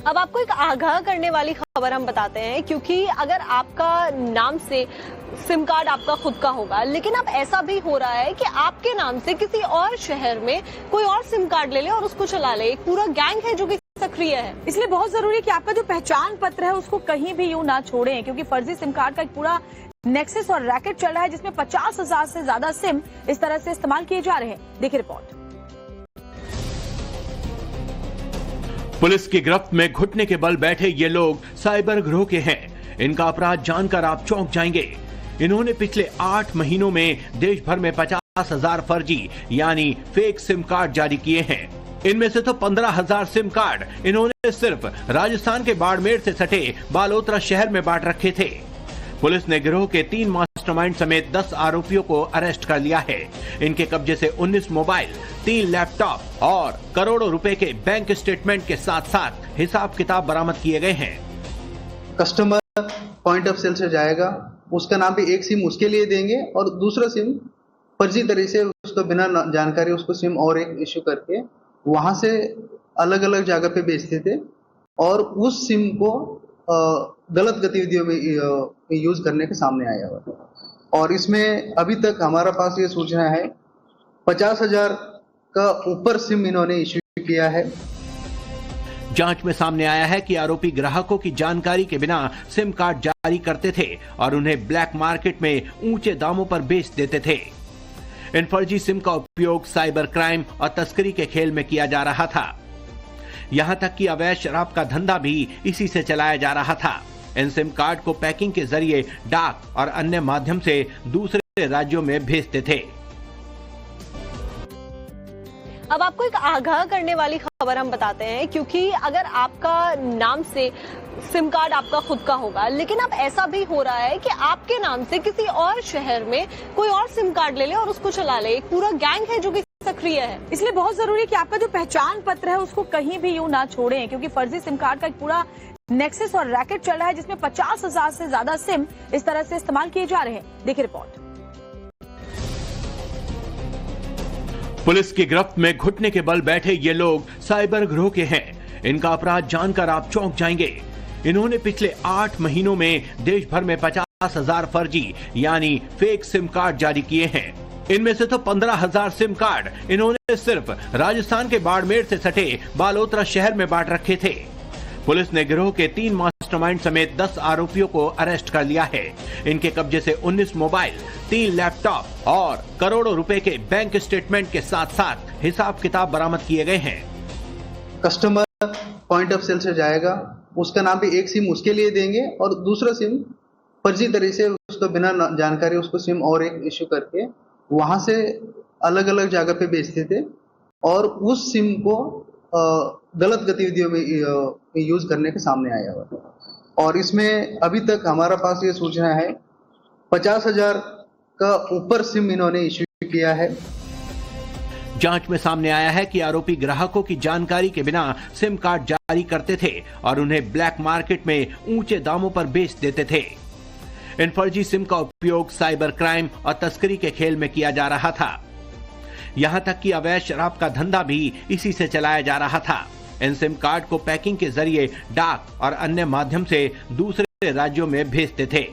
अब आपको एक आगाह करने वाली खबर हम बताते हैं, क्योंकि अगर आपका नाम से सिम कार्ड आपका खुद का होगा, लेकिन अब ऐसा भी हो रहा है कि आपके नाम से किसी और शहर में कोई और सिम कार्ड ले ले और उसको चला ले। एक पूरा गैंग है जो कि सक्रिय है। इसलिए बहुत जरूरी है कि आपका जो पहचान पत्र है उसको कहीं भी यूं ना छोड़ें, क्योंकि फर्जी सिम कार्ड का एक पूरा नेक्सस और रैकेट चल रहा है, जिसमें 50,000 से ज्यादा सिम इस तरह से इस्तेमाल किए जा रहे हैं। देखिए रिपोर्ट। पुलिस की गिरफ्त में घुटने के बल बैठे ये लोग साइबर गिरोह के हैं। इनका अपराध जानकर आप चौंक जाएंगे। इन्होंने पिछले 8 महीनों में देश भर में 50,000 फर्जी यानी फेक सिम कार्ड जारी किए हैं। इनमें से तो 15,000 सिम कार्ड इन्होंने सिर्फ राजस्थान के बाड़मेर से सटे बालोतरा शहर में बांट रखे थे। पुलिस ने गिरोह के 3 मास्टरमाइंड समेत 10 आरोपियों को अरेस्ट कर लिया है। इनके कब्जे से 19 मोबाइल, 3 लैपटॉप और करोड़ों रुपए के बैंक स्टेटमेंट के साथ साथ हिसाब किताब बरामद किए गए हैं। कस्टमर पॉइंट ऑफ सेल से जाएगा, उसका नाम पे एक सिम उसके लिए देंगे और दूसरा सिम फर्जी तरीके से उसको बिना जानकारी उसको सिम और एक इश्यू करके वहां से अलग अलग जगह पे बेचते थे और उस सिम को गलत गतिविधियों में यूज करने के सामने आया हुआ। और इसमें अभी तक हमारा पास ये सूचना है 50,000 का ऊपर सिम इन्होंने इश्यू किया है। जांच में सामने आया है कि आरोपी ग्राहकों की जानकारी के बिना सिम कार्ड जारी करते थे और उन्हें ब्लैक मार्केट में ऊंचे दामों पर बेच देते थे। इन फर्जी सिम का उपयोग साइबर क्राइम और तस्करी के खेल में किया जा रहा था। यहां तक कि अवैध शराब का धंधा भी इसी से चलाया जा रहा था। इन सिम कार्ड को पैकिंग के जरिए डाक और अन्य माध्यम से दूसरे राज्यों में भेजते थे। अब आपको एक आगाह करने वाली खबर हम बताते हैं, क्योंकि अगर आपका नाम से सिम कार्ड आपका खुद का होगा, लेकिन अब ऐसा भी हो रहा है कि आपके नाम से किसी और शहर में कोई और सिम कार्ड ले ले और उसको चला ले। एक पूरा गैंग है जो कि सक्रिय है। इसलिए बहुत जरूरी है कि आपका जो पहचान पत्र है उसको कहीं भी यूं ना छोड़ें, क्योंकि फर्जी सिम कार्ड का एक पूरा नेक्सस और रैकेट चल रहा है, जिसमें 50,000 से ज्यादा सिम इस तरह से इस्तेमाल किए जा रहे हैं। देखिए रिपोर्ट। पुलिस की गिरफ्त में घुटने के बल बैठे ये लोग साइबर गिरोह के हैं। इनका अपराध जानकर आप चौंक जाएंगे। इन्होंने पिछले 8 महीनों में देश भर में 50,000 फर्जी यानी फेक सिम कार्ड जारी किए हैं। इनमें से तो 15,000 सिम कार्ड इन्होंने सिर्फ राजस्थान के बाड़मेर से सटे बालोतरा शहर में बांट रखे थे। पुलिस ने गिरोह के 3 मास्टरमाइंड समेत 10 आरोपियों को अरेस्ट कर लिया है। इनके कब्जे से 19 मोबाइल, 3 लैपटॉप और करोड़ों रुपए के बैंक स्टेटमेंट के साथ साथ हिसाब किताब बरामद किए गए हैं। कस्टमर पॉइंट ऑफ सेल से जाएगा, उसका नाम पे एक सिम उसके लिए देंगे और दूसरा सिम फर्जी तरीके से उसको बिना जानकारी उसको सिम और एक इश्यू करके वहां से अलग अलग जगह पे बेचते थे और उस सिम को गलत गतिविधियों में यूज करने के सामने आया हुआ। और इसमें अभी तक हमारा पास ये सूचना है 50,000 का ऊपर सिम इन्होंने इश्यू किया है। जांच में सामने आया है कि आरोपी ग्राहकों की जानकारी के बिना सिम कार्ड जारी करते थे और उन्हें ब्लैक मार्केट में ऊंचे दामों पर बेच देते थे। इन फर्जी सिम का उपयोग साइबर क्राइम और तस्करी के खेल में किया जा रहा था। यहां तक कि अवैध शराब का धंधा भी इसी से चलाया जा रहा था। इन सिम कार्ड को पैकिंग के जरिए डाक और अन्य माध्यम से दूसरे राज्यों में भेजते थे।